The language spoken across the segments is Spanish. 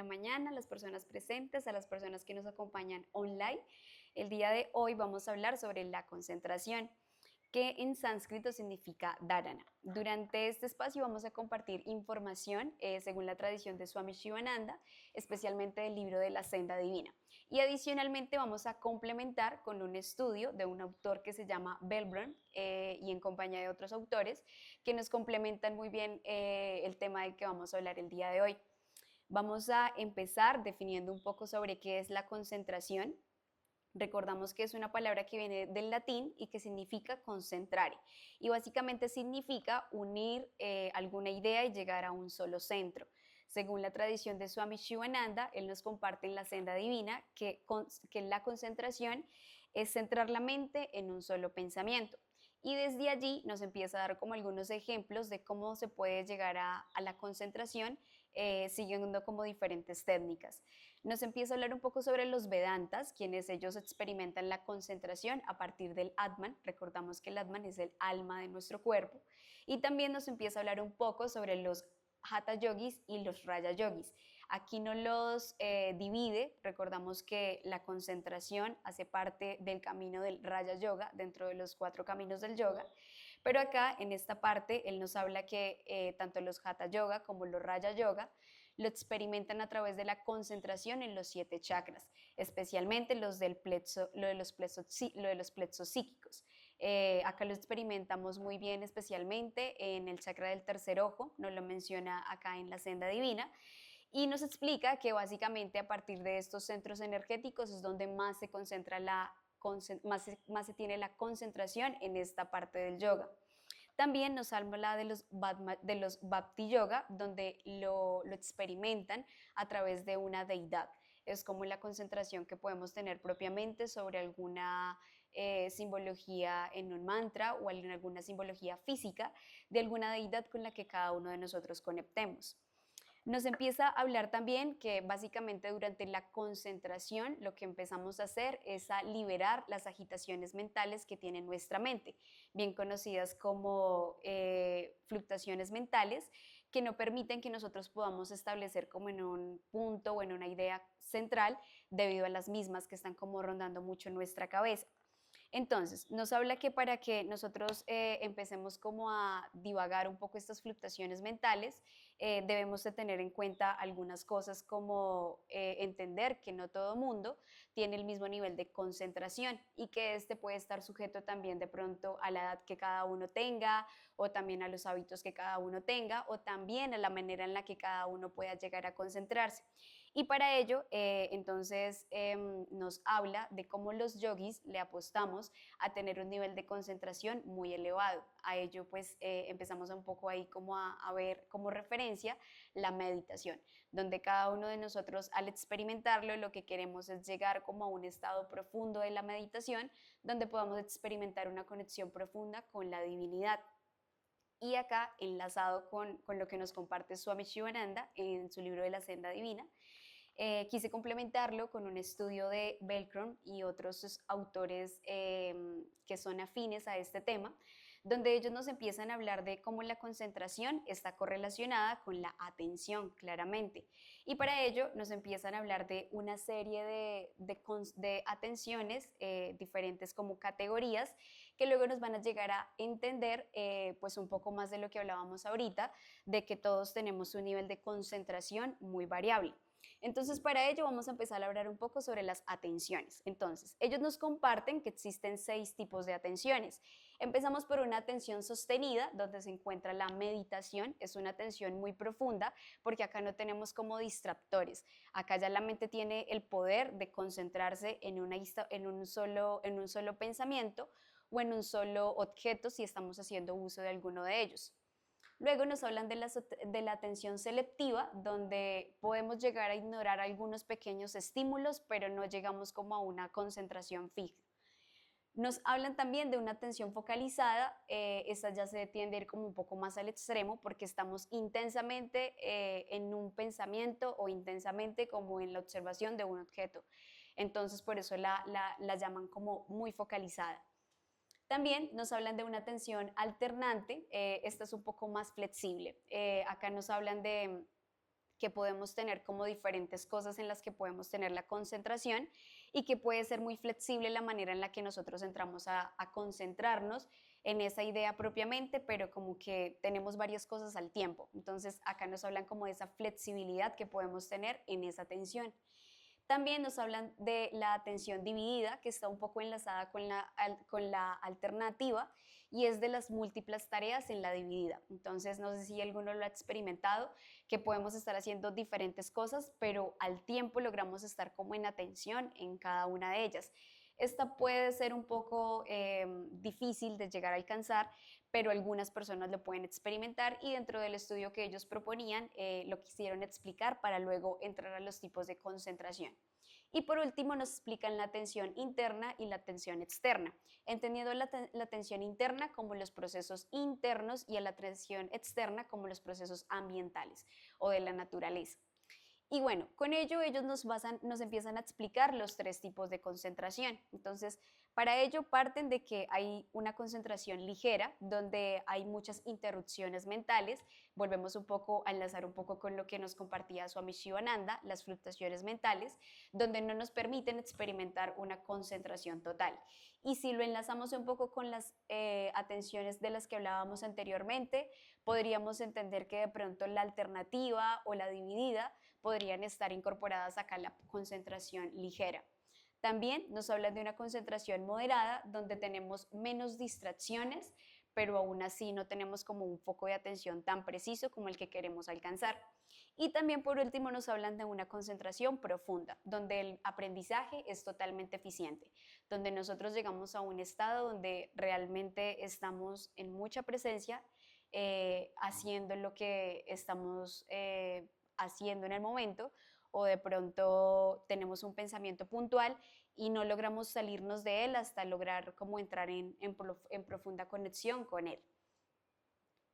la mañana, a las personas presentes, a las personas que nos acompañan online. El día de hoy vamos a hablar sobre la concentración, que en sánscrito significa dharana. Durante este espacio vamos a compartir información según la tradición de Swami Shivananda, especialmente del libro de la Senda Divina. Y adicionalmente vamos a complementar con un estudio de un autor que se llama Belbrun y en compañía de otros autores que nos complementan muy bien el tema del que vamos a hablar el día de hoy. Vamos a empezar definiendo un poco sobre qué es la concentración. Recordamos que es una palabra que viene del latín y que significa concentrar y básicamente significa unir alguna idea y llegar a un solo centro. Según la tradición de Swami Shivananda, él nos comparte en la Senda Divina que la concentración es centrar la mente en un solo pensamiento. Y desde allí nos empieza a dar como algunos ejemplos de cómo se puede llegar a la concentración siguiendo como diferentes técnicas. Nos empieza a hablar un poco sobre los Vedantas, quienes ellos experimentan la concentración a partir del Atman. Recordamos que el Atman es el alma de nuestro cuerpo. Y también nos empieza a hablar un poco sobre los Hatha Yogis y los Raya Yogis. Aquí no los divide, recordamos que la concentración hace parte del camino del Raya Yoga, dentro de los 4 caminos del yoga, pero acá en esta parte él nos habla que tanto los Hatha Yoga como los Raya Yoga lo experimentan a través de la concentración en los 7 chakras, especialmente los del lo de los plexos psíquicos. Acá lo experimentamos muy bien, especialmente en el chakra del tercer ojo, nos lo menciona acá en la Senda Divina, y nos explica que básicamente a partir de estos centros energéticos es donde más se concentra más se tiene la concentración en esta parte del yoga. También nos habla de los Bhakti Yoga, donde lo experimentan a través de una deidad. Es como la concentración que podemos tener propiamente sobre alguna simbología en un mantra o en alguna simbología física de alguna deidad con la que cada uno de nosotros conectemos. Nos empieza a hablar también que básicamente durante la concentración lo que empezamos a hacer es a liberar las agitaciones mentales que tiene nuestra mente, bien conocidas como fluctuaciones mentales, que no permiten que nosotros podamos establecer como en un punto o en una idea central debido a las mismas que están como rondando mucho en nuestra cabeza. Entonces, nos habla que para que nosotros empecemos como a divagar un poco estas fluctuaciones mentales, debemos de tener en cuenta algunas cosas como entender que no todo mundo tiene el mismo nivel de concentración y que este puede estar sujeto también de pronto a la edad que cada uno tenga o también a los hábitos que cada uno tenga o también a la manera en la que cada uno pueda llegar a concentrarse. Y para ello, entonces, nos habla de cómo los yogis le apostamos a tener un nivel de concentración muy elevado. A ello, pues, empezamos un poco ahí como a ver como referencia la meditación, donde cada uno de nosotros al experimentarlo, lo que queremos es llegar como a un estado profundo de la meditación, donde podamos experimentar una conexión profunda con la divinidad. Y acá, enlazado con lo que nos comparte Swami Shivananda en su libro de la Senda Divina, quise complementarlo con un estudio de Belcron y otros autores que son afines a este tema, donde ellos nos empiezan a hablar de cómo la concentración está correlacionada con la atención, claramente. Y para ello nos empiezan a hablar de una serie de atenciones diferentes como categorías que luego nos van a llegar a entender pues un poco más de lo que hablábamos ahorita, de que todos tenemos un nivel de concentración muy variable. Entonces, para ello vamos a empezar a hablar un poco sobre las atenciones. Entonces, ellos nos comparten que existen 6 tipos de atenciones. Empezamos por una atención sostenida, donde se encuentra la meditación. Es una atención muy profunda, porque acá no tenemos como distractores. Acá ya la mente tiene el poder de concentrarse en un solo pensamiento o en un solo objeto si estamos haciendo uso de alguno de ellos. Luego nos hablan de la atención selectiva, donde podemos llegar a ignorar algunos pequeños estímulos, pero no llegamos como a una concentración fija. Nos hablan también de una atención focalizada, esta ya se tiende a ir como un poco más al extremo porque estamos intensamente en un pensamiento o intensamente como en la observación de un objeto. Entonces por eso la llaman como muy focalizada. También nos hablan de una atención alternante, esta es un poco más flexible. Acá nos hablan de que podemos tener como diferentes cosas en las que podemos tener la concentración y que puede ser muy flexible la manera en la que nosotros entramos a concentrarnos en esa idea propiamente, pero como que tenemos varias cosas al tiempo. Entonces acá nos hablan como de esa flexibilidad que podemos tener en esa atención. También nos hablan de la atención dividida, que está un poco enlazada con la alternativa, y es de las múltiples tareas en la dividida. Entonces, no sé si alguno lo ha experimentado, que podemos estar haciendo diferentes cosas, pero al tiempo logramos estar como en atención en cada una de ellas. Esta puede ser un poco difícil de llegar a alcanzar, pero algunas personas lo pueden experimentar y dentro del estudio que ellos proponían lo quisieron explicar para luego entrar a los tipos de concentración. Y por último nos explican la atención interna y la atención externa, entendiendo la atención interna como los procesos internos y a la atención externa como los procesos ambientales o de la naturaleza. Y bueno, con ello ellos nos empiezan a explicar los tres tipos de concentración. Entonces, para ello parten de que hay una concentración ligera, donde hay muchas interrupciones mentales. Volvemos un poco a enlazar un poco con lo que nos compartía Swami Shivananda, las fluctuaciones mentales, donde no nos permiten experimentar una concentración total. Y si lo enlazamos un poco con las atenciones de las que hablábamos anteriormente, podríamos entender que de pronto la alternativa o la dividida podrían estar incorporadas acá en la concentración ligera. También nos hablan de una concentración moderada donde tenemos menos distracciones, pero aún así no tenemos como un foco de atención tan preciso como el que queremos alcanzar. Y también por último nos hablan de una concentración profunda, donde el aprendizaje es totalmente eficiente, donde nosotros llegamos a un estado donde realmente estamos en mucha presencia, haciendo lo que estamos haciendo en el momento, o de pronto tenemos un pensamiento puntual y no logramos salirnos de él hasta lograr como entrar en profunda conexión con él.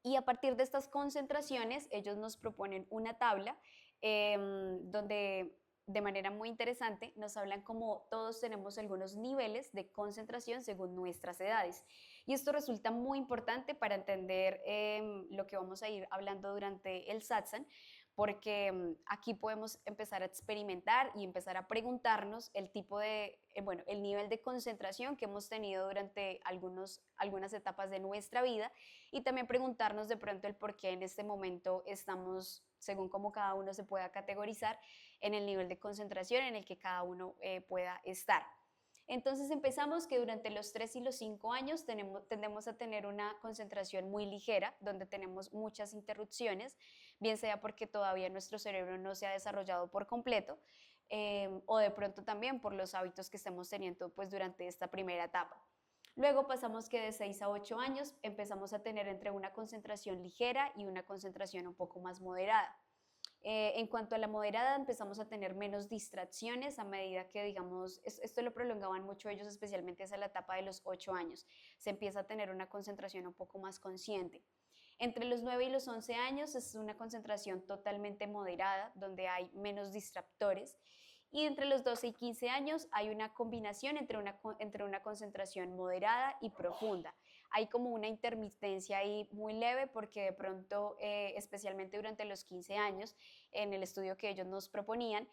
Y a partir de estas concentraciones, ellos nos proponen una tabla donde de manera muy interesante nos hablan como todos tenemos algunos niveles de concentración según nuestras edades. Y esto resulta muy importante para entender lo que vamos a ir hablando durante el satsang, porque aquí podemos empezar a experimentar y empezar a preguntarnos el tipo de, bueno, el nivel de concentración que hemos tenido durante algunas etapas de nuestra vida y también preguntarnos de pronto el por qué en este momento estamos, según cómo cada uno se pueda categorizar, en el nivel de concentración en el que cada uno pueda estar. Entonces empezamos que durante los 3 y los 5 años tendemos a tener una concentración muy ligera, donde tenemos muchas interrupciones, bien sea porque todavía nuestro cerebro no se ha desarrollado por completo, o de pronto también por los hábitos que estemos teniendo pues, durante esta primera etapa. Luego pasamos que de 6 a 8 años empezamos a tener entre una concentración ligera y una concentración un poco más moderada. En cuanto a la moderada, empezamos a tener menos distracciones a medida que, digamos, esto lo prolongaban mucho ellos, especialmente hacia la etapa de los 8 años. Se empieza a tener una concentración un poco más consciente. Entre los 9 y los 11 años es una concentración totalmente moderada, donde hay menos distractores. Y entre los 12 y 15 años hay una combinación entre una concentración moderada y profunda. Hay como una intermitencia ahí muy leve porque de pronto, especialmente durante los 15 años, en el estudio que ellos nos proponían,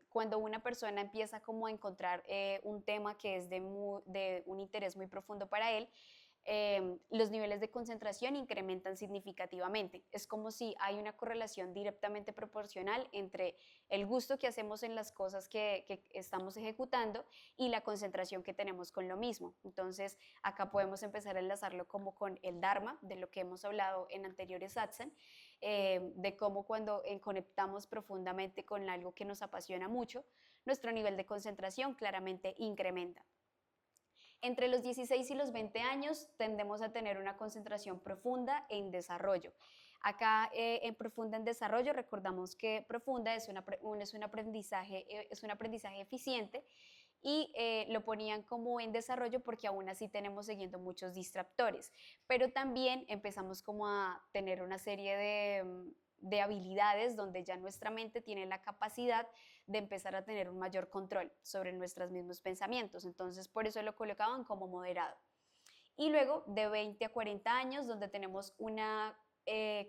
cuando una persona empieza como a encontrar un tema que es de un interés muy profundo para él, los niveles de concentración incrementan significativamente. Es como si hay una correlación directamente proporcional entre el gusto que hacemos en las cosas que estamos ejecutando y la concentración que tenemos con lo mismo. Entonces, acá podemos empezar a enlazarlo como con el Dharma, de lo que hemos hablado en anteriores satsang, de cómo cuando conectamos profundamente con algo que nos apasiona mucho, nuestro nivel de concentración claramente incrementa. Entre los 16 y los 20 años tendemos a tener una concentración profunda en desarrollo. Acá en profunda en desarrollo recordamos que profunda es un aprendizaje eficiente y lo ponían como en desarrollo porque aún así tenemos siguiendo muchos distractores, pero también empezamos como a tener una serie de habilidades donde ya nuestra mente tiene la capacidad de empezar a tener un mayor control sobre nuestros mismos pensamientos. Entonces, por eso lo colocaban como moderado. Y luego de 20 a 40 años, donde tenemos una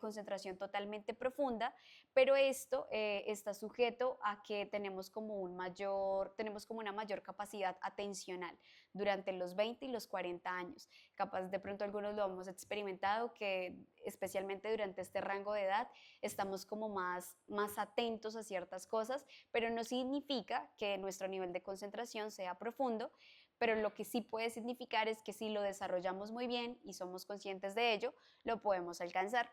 concentración totalmente profunda, pero esto está sujeto a que tenemos como una mayor capacidad atencional durante los 20 y los 40 años. Capaz de pronto algunos lo hemos experimentado, que especialmente durante este rango de edad estamos como más atentos a ciertas cosas, pero no significa que nuestro nivel de concentración sea profundo, pero lo que sí puede significar es que si lo desarrollamos muy bien y somos conscientes de ello, lo podemos alcanzar.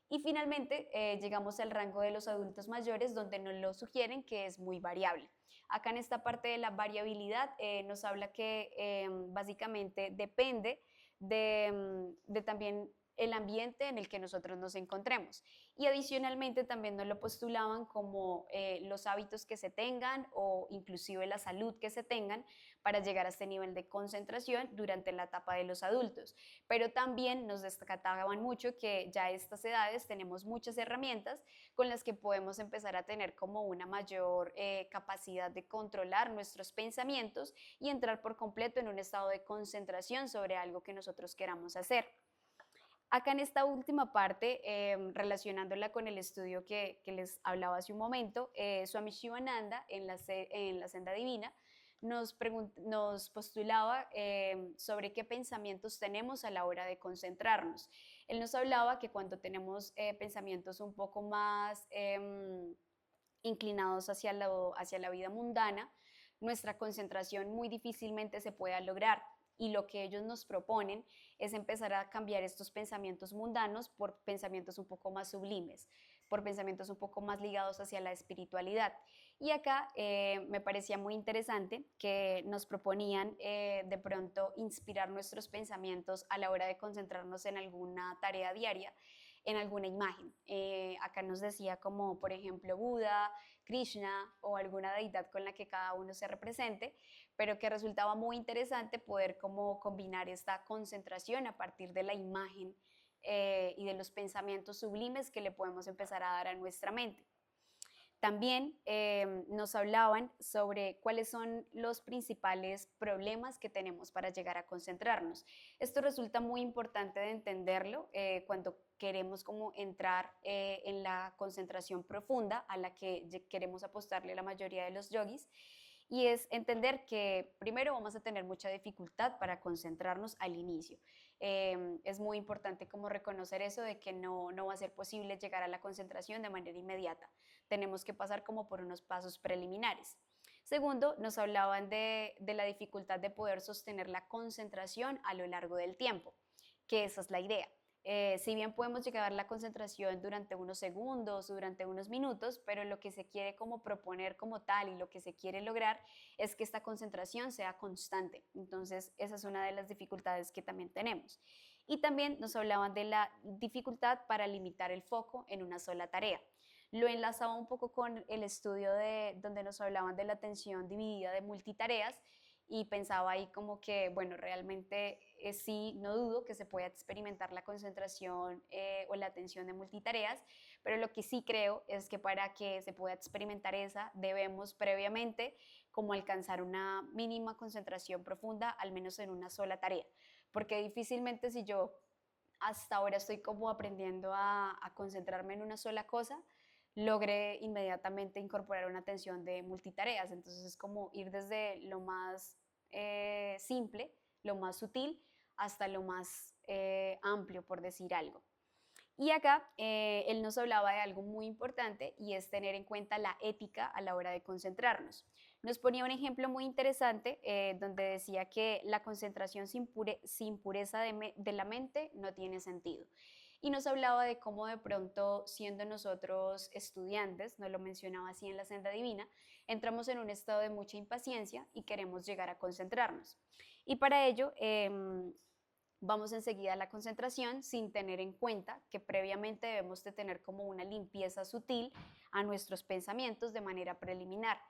Y finalmente llegamos al rango de los adultos mayores, donde nos lo sugieren que es muy variable. Acá en esta parte de la variabilidad nos habla que básicamente depende de también el ambiente en el que nosotros nos encontremos. Y adicionalmente también nos lo postulaban como los hábitos que se tengan o inclusive la salud que se tengan para llegar a este nivel de concentración durante la etapa de los adultos. Pero también nos destacaban mucho que ya a estas edades tenemos muchas herramientas con las que podemos empezar a tener como una mayor capacidad de controlar nuestros pensamientos y entrar por completo en un estado de concentración sobre algo que nosotros queramos hacer. Acá en esta última parte, relacionándola con el estudio que les hablaba hace un momento, Swami Shivananda en la Senda Divina nos postulaba sobre qué pensamientos tenemos a la hora de concentrarnos. Él nos hablaba que cuando tenemos pensamientos un poco más inclinados hacia la vida mundana, nuestra concentración muy difícilmente se pueda lograr. Y lo que ellos nos proponen es empezar a cambiar estos pensamientos mundanos por pensamientos un poco más sublimes, por pensamientos un poco más ligados hacia la espiritualidad. Y acá me parecía muy interesante que nos proponían de pronto inspirar nuestros pensamientos a la hora de concentrarnos en alguna tarea diaria, en alguna imagen. Acá nos decía como, por ejemplo, Buda, Krishna o alguna deidad con la que cada uno se represente, pero que resultaba muy interesante poder como combinar esta concentración a partir de la imagen y de los pensamientos sublimes que le podemos empezar a dar a nuestra mente. También nos hablaban sobre cuáles son los principales problemas que tenemos para llegar a concentrarnos. Esto resulta muy importante de entenderlo cuando queremos como entrar en la concentración profunda a la que queremos apostarle la mayoría de los yogis, y es entender que primero vamos a tener mucha dificultad para concentrarnos al inicio. Es muy importante como reconocer eso de que no va a ser posible llegar a la concentración de manera inmediata. Tenemos que pasar como por unos pasos preliminares. Segundo, nos hablaban de la dificultad de poder sostener la concentración a lo largo del tiempo, que esa es la idea. Si bien podemos llegar a la concentración durante unos segundos o durante unos minutos, pero lo que se quiere como proponer como tal y lo que se quiere lograr es que esta concentración sea constante. Entonces, esa es una de las dificultades que también tenemos. Y también nos hablaban de la dificultad para limitar el foco en una sola tarea. Lo enlazaba un poco con el estudio donde nos hablaban de la atención dividida de multitareas, y pensaba ahí como que, bueno, realmente sí, no dudo que se pueda experimentar la concentración o la atención de multitareas, pero lo que sí creo es que para que se pueda experimentar esa, debemos previamente como alcanzar una mínima concentración profunda, al menos en una sola tarea, porque difícilmente si yo hasta ahora estoy como aprendiendo a concentrarme en una sola cosa, logré inmediatamente incorporar una atención de multitareas. Entonces es como ir desde lo más simple, lo más sutil, hasta lo más amplio, por decir algo. Y acá él nos hablaba de algo muy importante, y es tener en cuenta la ética a la hora de concentrarnos. Nos ponía un ejemplo muy interesante donde decía que la concentración sin pureza de la mente no tiene sentido. Y nos hablaba de cómo de pronto, siendo nosotros estudiantes, nos lo mencionaba así en la Senda Divina, entramos en un estado de mucha impaciencia y queremos llegar a concentrarnos. Y para ello vamos enseguida a la concentración sin tener en cuenta que previamente debemos de tener como una limpieza sutil a nuestros pensamientos de manera preliminar.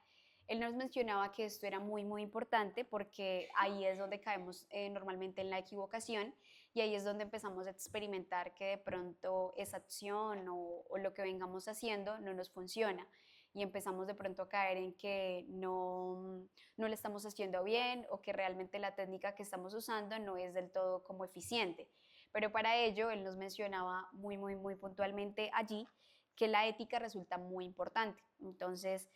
Él nos mencionaba que esto era muy importante porque ahí es donde caemos normalmente en la equivocación, y ahí es donde empezamos a experimentar que de pronto esa acción o lo que vengamos haciendo no nos funciona, y empezamos de pronto a caer en que no lo estamos haciendo bien, o que realmente la técnica que estamos usando no es del todo como eficiente. pero para ello él nos mencionaba muy puntualmente allí que la ética resulta muy importante. Entonces,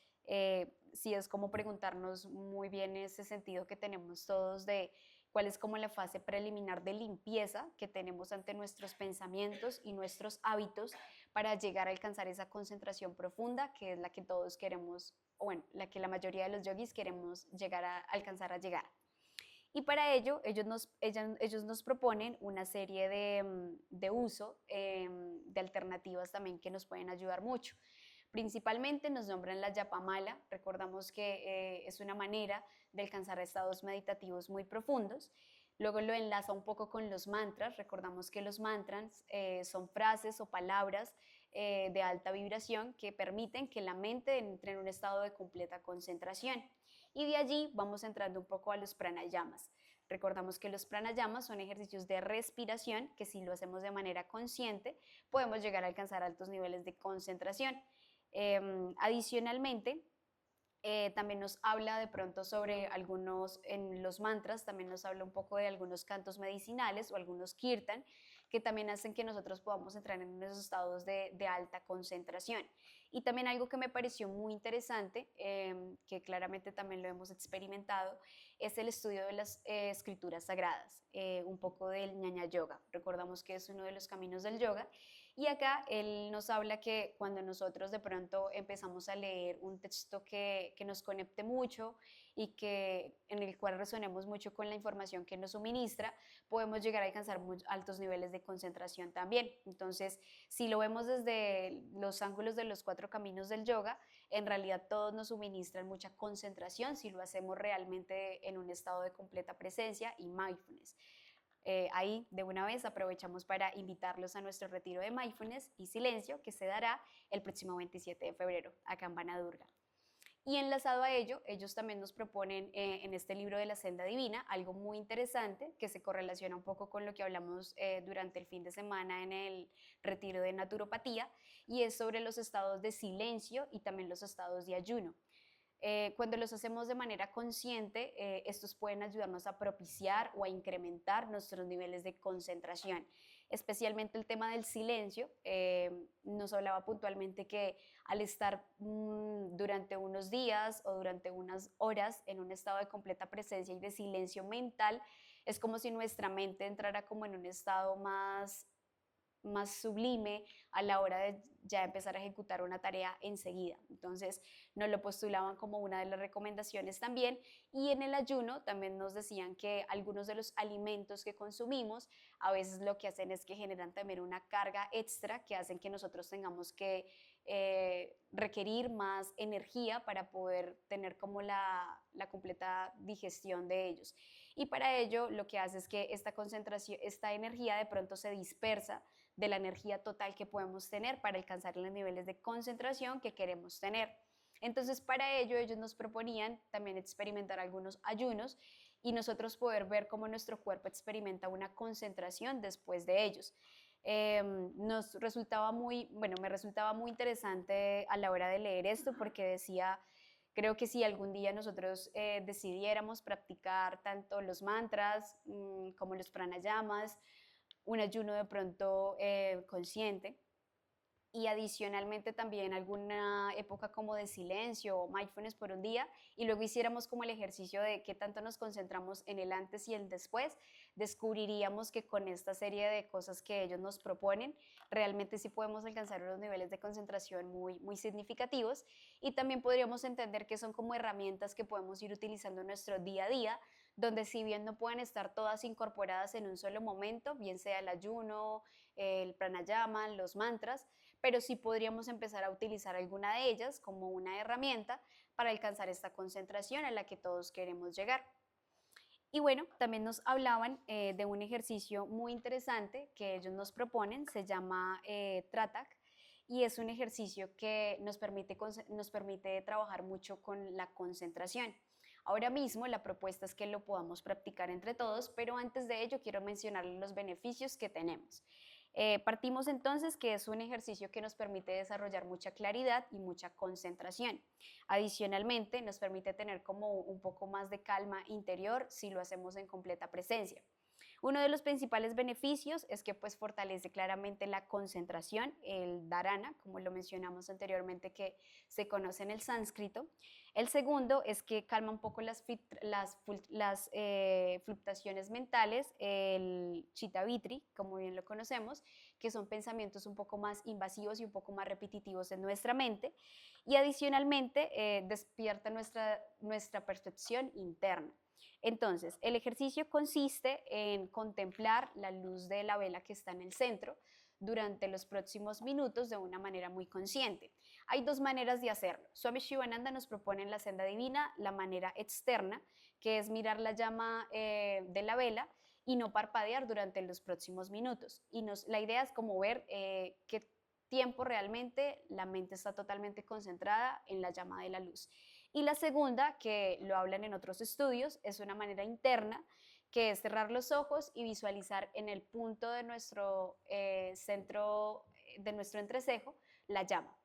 sí es como preguntarnos muy bien ese sentido que tenemos todos de cuál es como la fase preliminar de limpieza que tenemos ante nuestros pensamientos y nuestros hábitos para llegar a alcanzar esa concentración profunda que es la que todos queremos, o bueno, la que la mayoría de los yogis queremos llegar a alcanzar a llegar. Y para ello, ellos nos proponen una serie de uso, de alternativas también que nos pueden ayudar mucho. Principalmente nos nombran la yapamala, recordamos que es una manera de alcanzar estados meditativos muy profundos. Luego lo enlaza un poco con los mantras, recordamos que los mantras son frases o palabras de alta vibración que permiten que la mente entre en un estado de completa concentración. Y de allí vamos entrando un poco a los pranayamas. Recordamos que los pranayamas son ejercicios de respiración que si lo hacemos de manera consciente podemos llegar a alcanzar altos niveles de concentración. Adicionalmente, también nos habla de pronto sobre algunos, en los mantras, también nos habla un poco de algunos cantos medicinales o algunos kirtan que también hacen que nosotros podamos entrar en esos estados de alta concentración. Y también algo que me pareció muy interesante, que claramente también lo hemos experimentado, es el estudio de las escrituras sagradas, un poco del ñaña yoga. Recordamos que es uno de los caminos del yoga. Y acá él nos habla que cuando nosotros de pronto empezamos a leer un texto que nos conecte mucho y que, en el cual resonemos mucho con la información que nos suministra, podemos llegar a alcanzar muy altos niveles de concentración también. Entonces, si lo vemos desde los ángulos de los 4 caminos del yoga, en realidad todos nos suministran mucha concentración si lo hacemos realmente en un estado de completa presencia y mindfulness. Ahí de una vez aprovechamos para invitarlos a nuestro retiro de mindfulness y silencio que se dará el próximo 27 de febrero acá en Banadurga. Y enlazado a ello, ellos también nos proponen en este libro de la Senda Divina algo muy interesante que se correlaciona un poco con lo que hablamos durante el fin de semana en el retiro de naturopatía, y es sobre los estados de silencio y también los estados de ayuno. Cuando los hacemos de manera consciente, estos pueden ayudarnos a propiciar o a incrementar nuestros niveles de concentración. Especialmente el tema del silencio, nos hablaba puntualmente que al estar durante unos días o durante unas horas en un estado de completa presencia y de silencio mental, es como si nuestra mente entrara como en un estado más sublime a la hora de ya empezar a ejecutar una tarea enseguida. Entonces nos lo postulaban como una de las recomendaciones también, y en el ayuno también nos decían que algunos de los alimentos que consumimos a veces lo que hacen es que generan también una carga extra que hacen que nosotros tengamos que requerir más energía para poder tener como la completa digestión de ellos. Y para ello lo que hace es que esta concentración, esta energía de pronto se dispersa de la energía total que podemos tener para alcanzar los niveles de concentración que queremos tener. Entonces, para ello, ellos nos proponían también experimentar algunos ayunos y nosotros poder ver cómo nuestro cuerpo experimenta una concentración después de ellos. Nos resultaba bueno, me resultaba muy interesante a la hora de leer esto porque decía, creo que si algún día nosotros decidiéramos practicar tanto los mantras como los pranayamas, un ayuno de pronto consciente, y adicionalmente también alguna época como de silencio o mindfulness por un día, y luego hiciéramos como el ejercicio de qué tanto nos concentramos en el antes y el después, descubriríamos que con esta serie de cosas que ellos nos proponen, realmente sí podemos alcanzar unos niveles de concentración muy significativos, y también podríamos entender que son como herramientas que podemos ir utilizando en nuestro día a día, donde si bien no pueden estar todas incorporadas en un solo momento, bien sea el ayuno, el pranayama, los mantras, pero sí podríamos empezar a utilizar alguna de ellas como una herramienta para alcanzar esta concentración a la que todos queremos llegar. Y bueno, también nos hablaban de un ejercicio muy interesante que ellos nos proponen, se llama Tratak, y es un ejercicio que nos permite trabajar mucho con la concentración. Ahora mismo la propuesta es que lo podamos practicar entre todos, pero antes de ello quiero mencionarles los beneficios que tenemos. Partimos entonces que es un ejercicio que nos permite desarrollar mucha claridad y mucha concentración. Adicionalmente, nos permite tener como un poco más de calma interior si lo hacemos en completa presencia. Uno de los principales beneficios es que pues fortalece claramente la concentración, el dharana, como lo mencionamos anteriormente, que se conoce en el sánscrito. El segundo es que calma un poco las fluctuaciones mentales, el chitta-vitri, como bien lo conocemos, que son pensamientos un poco más invasivos y un poco más repetitivos en nuestra mente. Y adicionalmente despierta nuestra percepción interna. Entonces, el ejercicio consiste en contemplar la luz de la vela que está en el centro durante los próximos minutos de una manera muy consciente. Hay dos maneras de hacerlo. Swami Shivananda nos propone en la senda divina la manera externa, que es mirar la llama de la vela y no parpadear durante los próximos minutos. Y la idea es como ver qué tiempo realmente la mente está totalmente concentrada en la llama de la luz. Y la segunda, que lo hablan en otros estudios, es una manera interna, que es cerrar los ojos y visualizar en el punto de nuestro centro, de nuestro entrecejo, la llama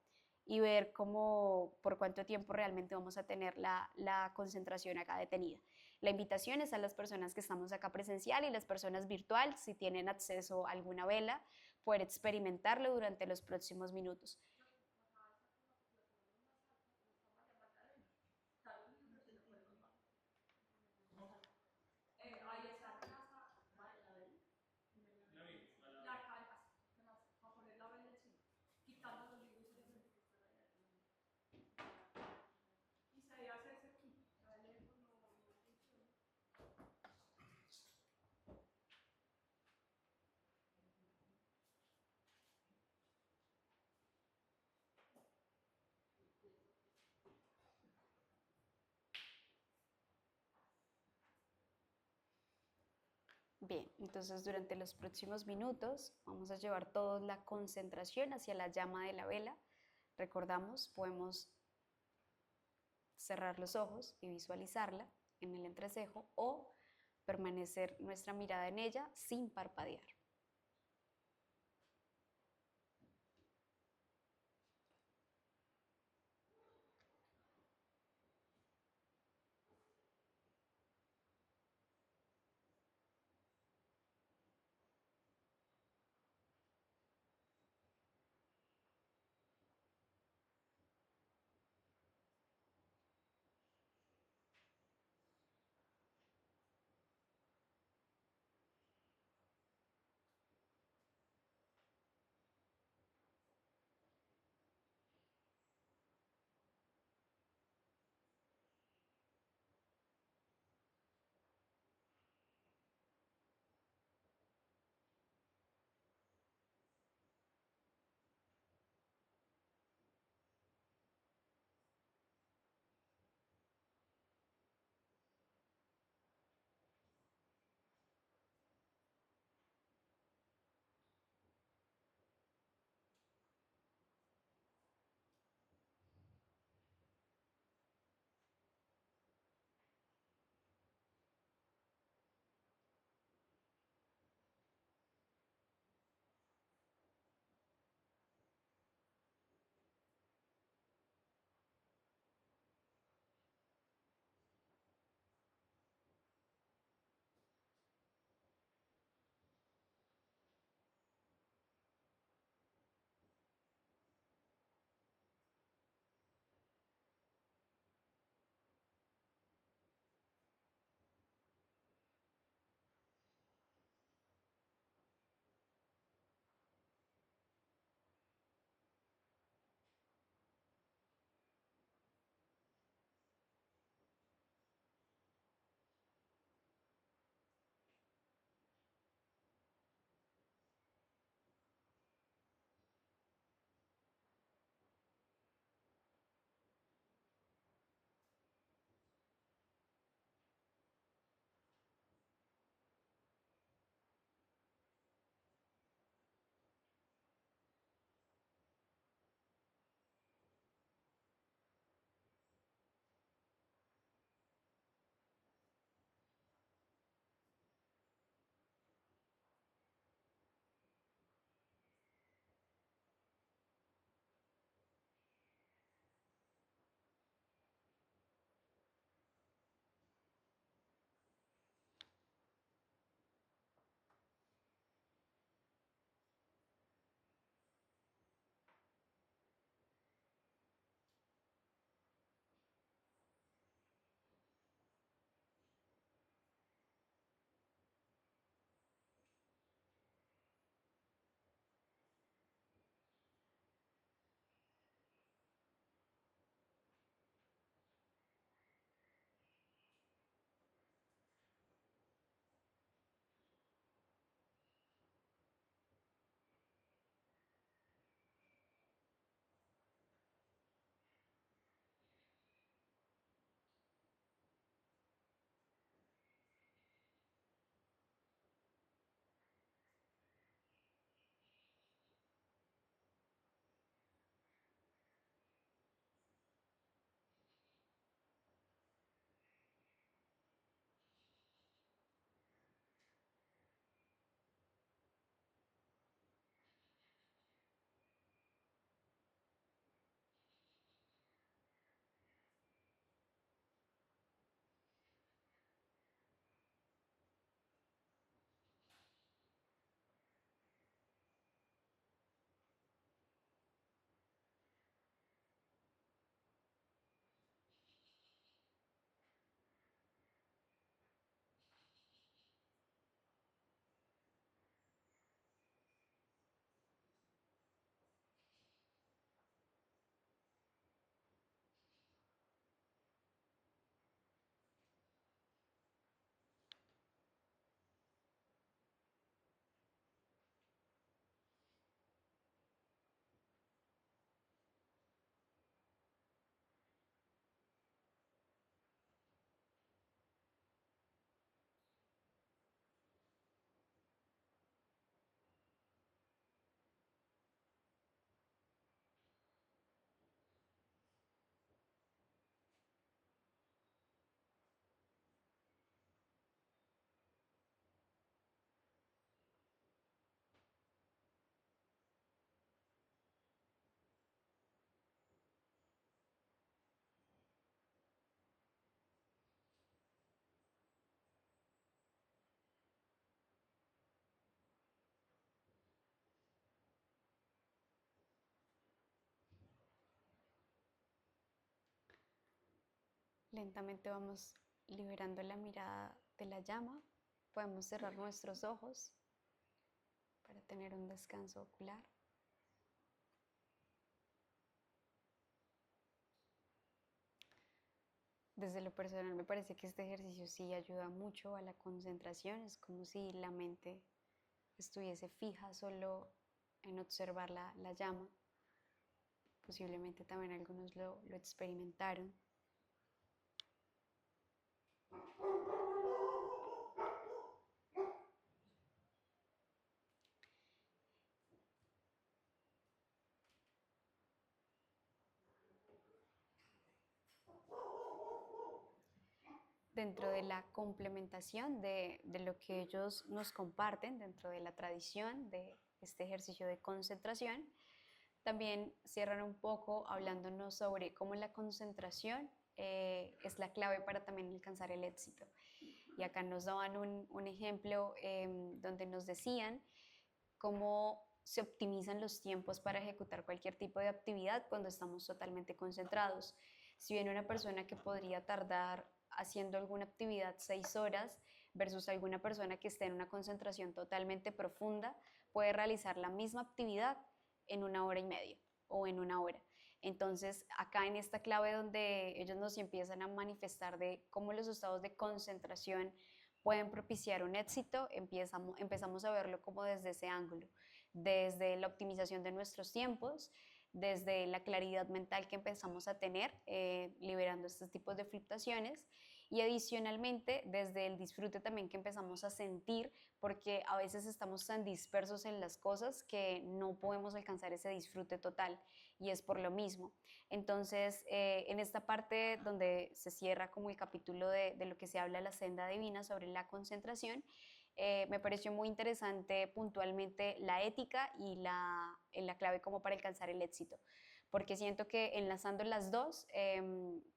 y ver cómo, por cuánto tiempo realmente vamos a tener la concentración acá detenida. La invitación es a las personas que estamos acá presencial y las personas virtual, si tienen acceso a alguna vela, poder experimentarlo durante los próximos minutos. Bien, entonces durante los próximos minutos vamos a llevar toda la concentración hacia la llama de la vela. Recordamos, podemos cerrar los ojos y visualizarla en el entrecejo o permanecer nuestra mirada en ella sin parpadear. Lentamente vamos liberando la mirada de la llama. Podemos cerrar nuestros ojos para tener un descanso ocular. Desde lo personal me parece que este ejercicio sí ayuda mucho a la concentración. Es como si la mente estuviese fija solo en observar la llama. Posiblemente también algunos lo experimentaron. Dentro de la complementación de lo que ellos nos comparten, dentro de la tradición de este ejercicio de concentración, también cierran un poco hablándonos sobre cómo la concentración es la clave para también alcanzar el éxito. Y acá nos daban un ejemplo donde nos decían cómo se optimizan los tiempos para ejecutar cualquier tipo de actividad cuando estamos totalmente concentrados. Si bien una persona que podría tardar haciendo alguna actividad 6 horas versus alguna persona que esté en una concentración totalmente profunda, puede realizar la misma actividad en 1 hora y media o en 1 hora. Entonces, acá en esta clave donde ellos nos empiezan a manifestar de cómo los estados de concentración pueden propiciar un éxito, empezamos a verlo como desde ese ángulo, desde la optimización de nuestros tiempos, desde la claridad mental que empezamos a tener, liberando estos tipos de fluctuaciones, y adicionalmente desde el disfrute también que empezamos a sentir, porque a veces estamos tan dispersos en las cosas que no podemos alcanzar ese disfrute total, y es por lo mismo. Entonces, en esta parte donde se cierra como el capítulo de lo que se habla la senda divina sobre la concentración, me pareció muy interesante puntualmente la ética y la clave como para alcanzar el éxito, porque siento que enlazando las dos,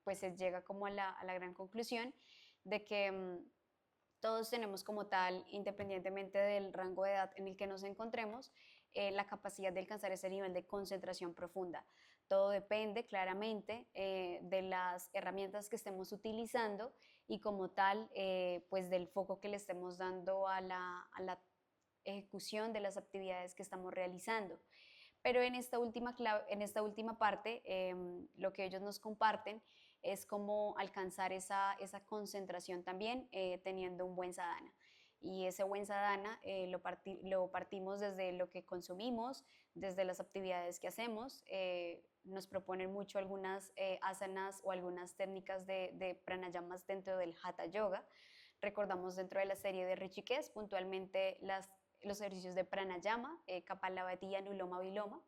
pues se llega como a la gran conclusión de que todos tenemos como tal, independientemente del rango de edad en el que nos encontremos, la capacidad de alcanzar ese nivel de concentración profunda. Todo depende claramente de las herramientas que estemos utilizando y como tal, pues del foco que le estemos dando a la ejecución de las actividades que estamos realizando. Pero en esta última parte, lo que ellos nos comparten es cómo alcanzar esa concentración también teniendo un buen sadhana. Y ese buen sadhana lo partimos desde lo que consumimos, desde las actividades que hacemos. Nos proponen mucho algunas asanas o algunas técnicas de pranayamas dentro del Hatha Yoga. Recordamos dentro de la serie de Rishikesh puntualmente los ejercicios de pranayama, Kapalabhati y Anuloma Viloma.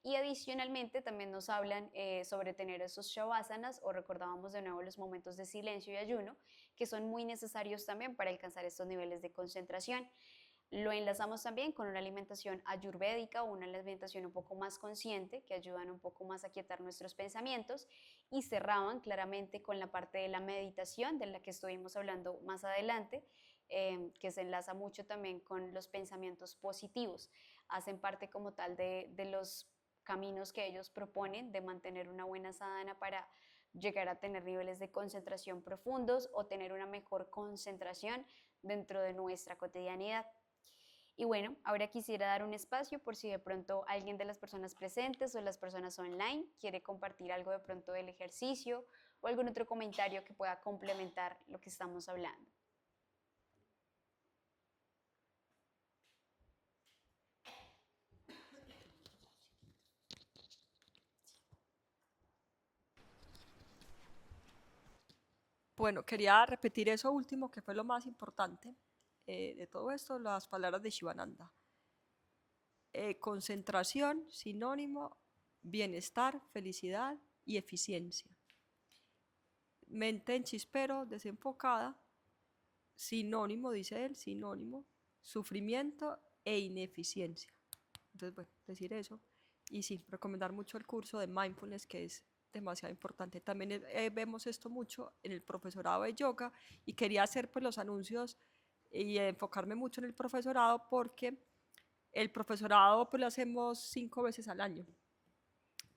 Y adicionalmente también nos hablan sobre tener esos shavasanas, o recordábamos de nuevo los momentos de silencio y ayuno, que son muy necesarios también para alcanzar estos niveles de concentración. Lo enlazamos también con una alimentación ayurvédica o una alimentación un poco más consciente, que ayudan un poco más a quietar nuestros pensamientos, y cerraban claramente con la parte de la meditación, de la que estuvimos hablando más adelante, que se enlaza mucho también con los pensamientos positivos. Hacen parte como tal de los caminos que ellos proponen de mantener una buena sadhana para llegar a tener niveles de concentración profundos o tener una mejor concentración dentro de nuestra cotidianidad. Y bueno, ahora quisiera dar un espacio por si de pronto alguien de las personas presentes o las personas online quiere compartir algo de pronto del ejercicio o algún otro comentario que pueda complementar lo que estamos hablando. Bueno, quería repetir eso último, que fue lo más importante de todo esto, las palabras de Shivananda. Concentración, sinónimo, bienestar, felicidad y eficiencia. Mente en chispero, desenfocada, sinónimo, dice él, sinónimo, sufrimiento e ineficiencia. Entonces, bueno, decir eso. Y sí, recomendar mucho el curso de mindfulness, que es demasiado importante. También vemos esto mucho en el profesorado de yoga, y quería hacer pues los anuncios y enfocarme mucho en el profesorado, porque el profesorado pues lo hacemos 5 veces al año,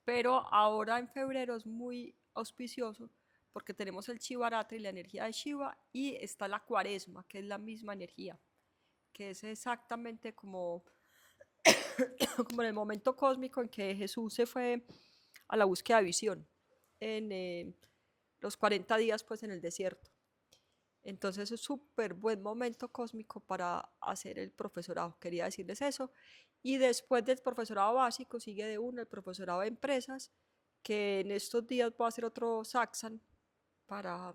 pero ahora en febrero es muy auspicioso porque tenemos el Shivaratra y la energía de Shiva, y está la Cuaresma, que es la misma energía, que es exactamente como, como en el momento cósmico en que Jesús se fue a la búsqueda de visión, en los 40 días pues en el desierto. Entonces es súper buen momento cósmico para hacer el profesorado, quería decirles eso. Y después del profesorado básico sigue de uno el profesorado de empresas, que en estos días voy a hacer otro Saxan para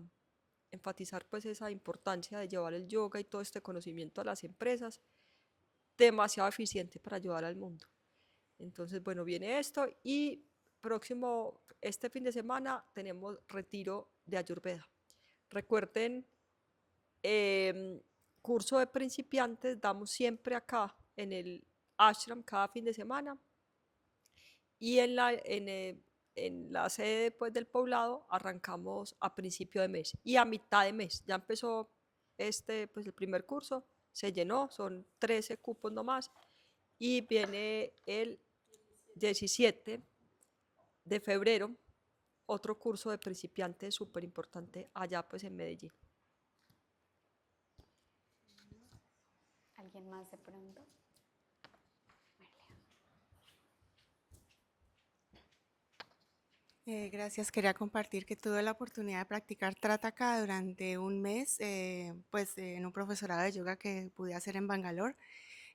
enfatizar pues esa importancia de llevar el yoga y todo este conocimiento a las empresas, demasiado eficiente para ayudar al mundo. Entonces, bueno, viene esto y próximo, este fin de semana tenemos retiro de Ayurveda. Recuerden, eh, curso de principiantes damos siempre acá en el ashram cada fin de semana, y en la sede pues, del poblado arrancamos a principio de mes y a mitad de mes. Ya empezó pues, el primer curso, se llenó, son 13 cupos nomás, y viene el 17 de febrero otro curso de principiantes súper importante allá pues en Medellín. ¿Alguien más de pronto? Gracias, quería compartir que tuve la oportunidad de practicar Trataka durante un mes, pues en un profesorado de yoga que pude hacer en Bangalore.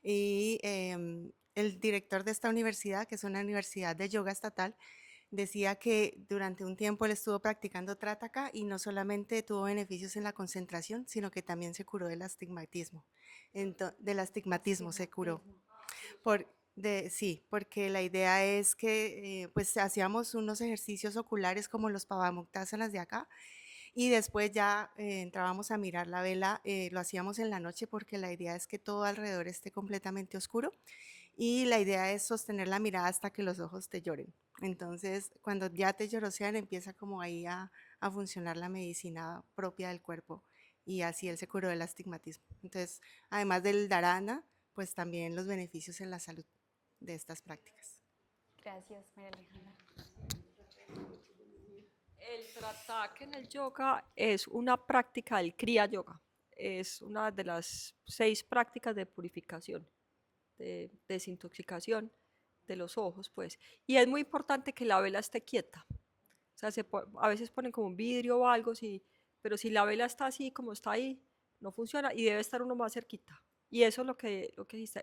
Y el director de esta universidad, que es una universidad de yoga estatal, decía que durante un tiempo él estuvo practicando Trataka y no solamente tuvo beneficios en la concentración, sino que también se curó del astigmatismo. Del astigmatismo se curó. Sí, porque la idea es que pues hacíamos unos ejercicios oculares como los pavamuktasanas de acá, y después ya entrábamos a mirar la vela. Lo hacíamos en la noche porque la idea es que todo alrededor esté completamente oscuro, y la idea es sostener la mirada hasta que los ojos te lloren. Entonces, cuando ya te llorosean, empieza como ahí a funcionar la medicina propia del cuerpo, y así él se curó del astigmatismo. Entonces, además del dharana, pues también los beneficios en la salud de estas prácticas. Gracias, María Alejandra. El Trataka en el yoga es una práctica del Kriya Yoga. Es una de las 6 prácticas de purificación, de desintoxicación de los ojos, pues. Y es muy importante que la vela esté quieta. O sea, a veces ponen como un vidrio o algo, sí, pero si la vela está así como está ahí, no funciona, y debe estar uno más cerquita. Y eso es lo que dice.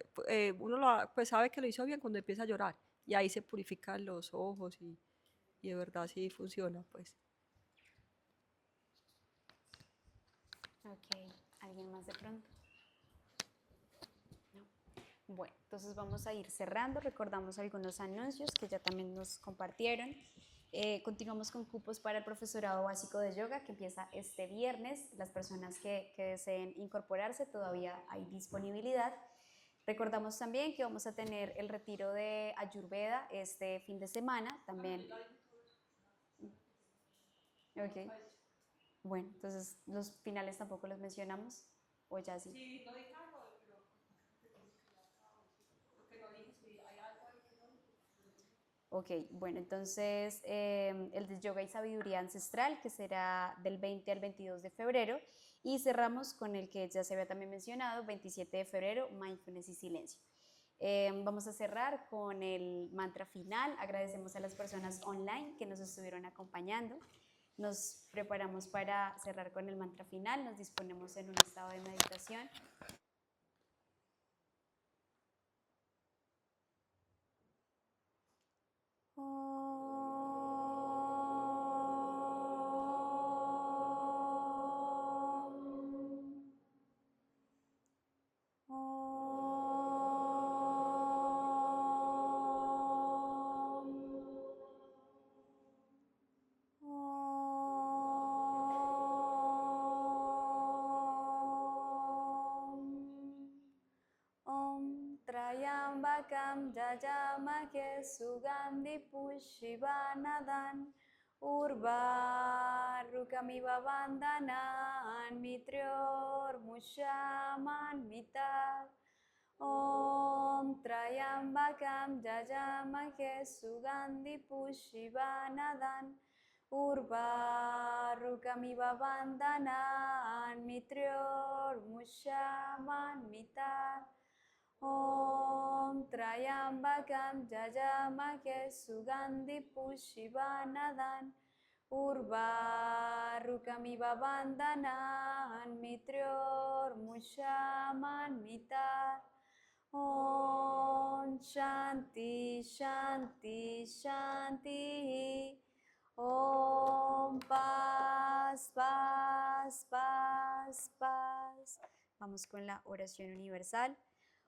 Uno pues sabe que lo hizo bien cuando empieza a llorar, y ahí se purifican los ojos, y de verdad sí funciona, pues. Ok, ¿alguien más de pronto? No. Bueno, entonces vamos a ir cerrando. Recordamos algunos anuncios que ya también nos compartieron. Continuamos con cupos para el profesorado básico de yoga que empieza este viernes. Las personas que deseen incorporarse, todavía hay disponibilidad. Recordamos también que vamos a tener el retiro de Ayurveda este fin de semana también. Ok. Bueno, entonces los finales tampoco los mencionamos, o ya sí. Sí, no dije algo, pero porque no dije si hay algo ahí que no dije. Ok, bueno, entonces el de Yoga y Sabiduría Ancestral, que será del 20 al 22 de febrero, y cerramos con el que ya se había también mencionado, 27 de febrero, Mindfulness y Silencio. Vamos a cerrar con el mantra final. Agradecemos a las personas online que nos estuvieron acompañando. Nos preparamos para cerrar con el mantra final, nos disponemos en un estado de meditación. Trayambakam jajamake sugandhi pushivanadan urvarukamiva vandanan mitryor mushamanvita. Om Trayambakam jajamake sugandhi pushivanadan Urvarukamiva Vandanan Mitrior Mushaman Mitar Om Trayambakam Jajamake Sugandhi Pushivanadan Urvarukamiva Vandanan Mitrior Mushaman Mitar Om Shanti Shanti Shanti Om paz, paz, paz, paz. Vamos con la oración universal.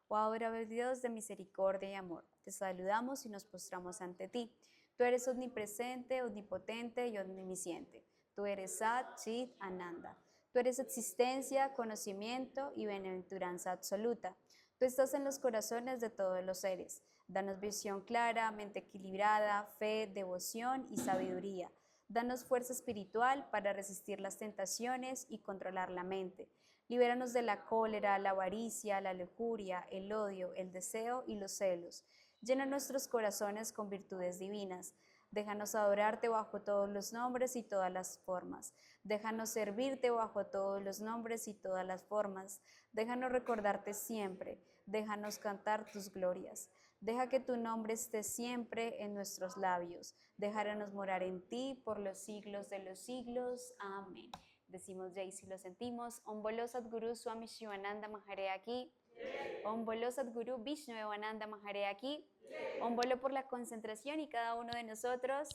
Oh adorable Dios de misericordia y amor, te saludamos y nos postramos ante ti. Tú eres omnipresente, omnipotente y omnisciente. Tú eres Sat, Chit, Ananda. Tú eres existencia, conocimiento y bienaventuranza absoluta. Tú estás en los corazones de todos los seres. Danos visión clara, mente equilibrada, fe, devoción y sabiduría. Danos fuerza espiritual para resistir las tentaciones y controlar la mente. Libéranos de la cólera, la avaricia, la lujuria, el odio, el deseo y los celos. Llena nuestros corazones con virtudes divinas. Déjanos adorarte bajo todos los nombres y todas las formas. Déjanos servirte bajo todos los nombres y todas las formas. Déjanos recordarte siempre. Déjanos cantar tus glorias. Deja que tu nombre esté siempre en nuestros labios. Déjanos morar en ti por los siglos de los siglos. Amén. Decimos ya y si lo sentimos. Om Bolo Sadguru Swami Shivananda Maharaya Ki. Om Bolo Sadguru Vishnu Evananda Maharaya Ki. Om Bolo por la concentración y cada uno de nosotros.